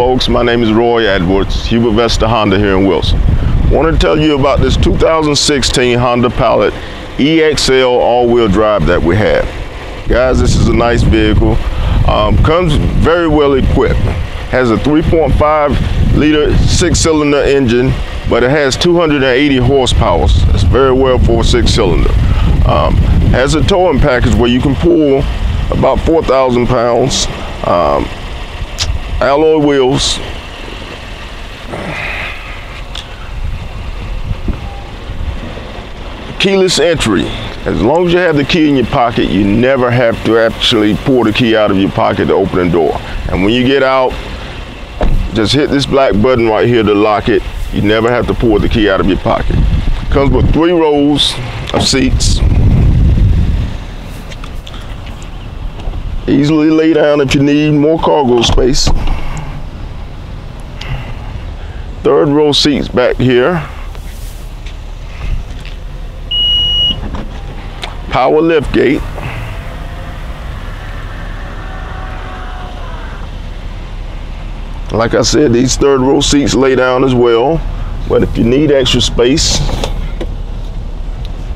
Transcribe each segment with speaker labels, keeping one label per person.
Speaker 1: folks, my name is Roy Edwards, Hubert Vesta Honda here in Wilson. I want to tell you about this 2016 Honda Pilot EXL all-wheel drive that we have. Guys, this is a nice vehicle. Comes very well equipped. Has a 3.5 liter 6-cylinder engine, but it has 280 horsepower. That's very well for a 6-cylinder. Has a towing package where you can pull about 4,000 pounds. Alloy wheels. Keyless entry. As long as you have the key in your pocket, you never have to actually pull the key out of your pocket to open the door. And when you get out, just hit this black button right here to lock it. You never have to pull the key out of your pocket. Comes with 3 rows of seats. Easily lay down if you need more cargo space. 3rd row seats back here. Power lift gate. Like I said, these 3rd row seats lay down as well. But if you need extra space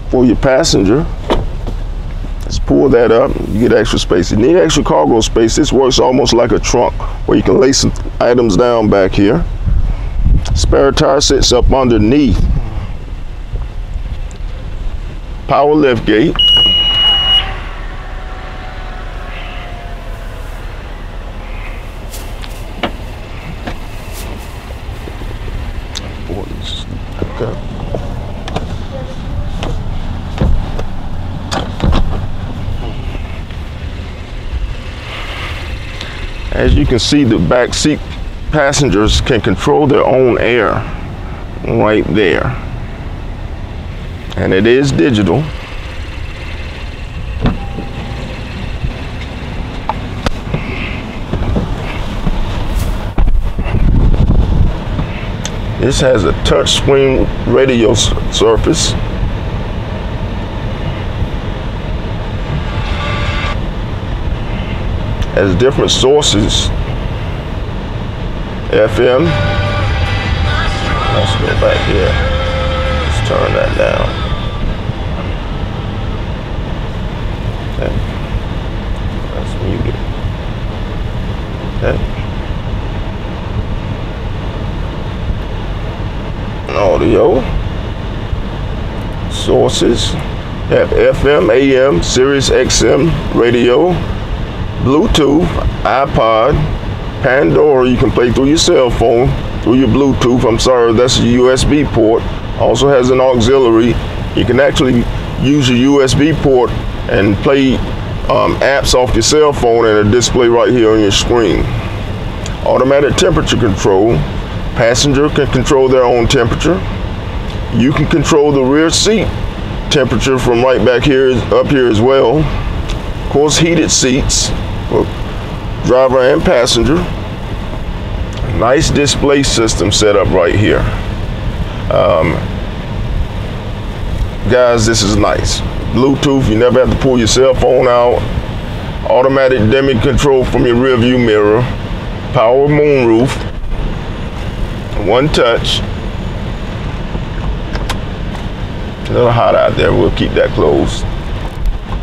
Speaker 1: for your passenger, let's pull that up, you get extra space. You need extra cargo space. This works almost like a trunk where you can lay some items down back here. Spare tire sits up underneath. Power lift gate. Okay. As you can see, the back seat passengers can control their own air right there. And it is digital. This has a touchscreen radio surface. Has different sources. FM. Let's go back here. Let's turn that down. Okay. Let's mute it. Okay. Audio. Sources. Have FM, AM, Sirius XM radio, Bluetooth, iPod, Pandora. You can play through your cell phone, through your Bluetooth. I'm sorry, that's a USB port. Also has an auxiliary. You can actually use your USB port and play apps off your cell phone and a display right here on your screen. Automatic temperature control. Passenger can control their own temperature. You can control the rear seat temperature from right back here, up here as well. Of course, heated seats for driver and passenger. Nice display system set up right here. Guys, this is nice. Bluetooth, you never have to pull your cell phone out. Automatic dimming control from your rear view mirror. Power moonroof. One touch. A little hot out there, we'll keep that closed.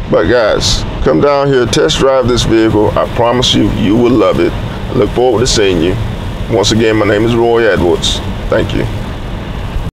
Speaker 1: But guys, come down here, test drive this vehicle. I promise you, you will love it. I look forward to seeing you. Once again, my name is Roy Edwards. Thank you.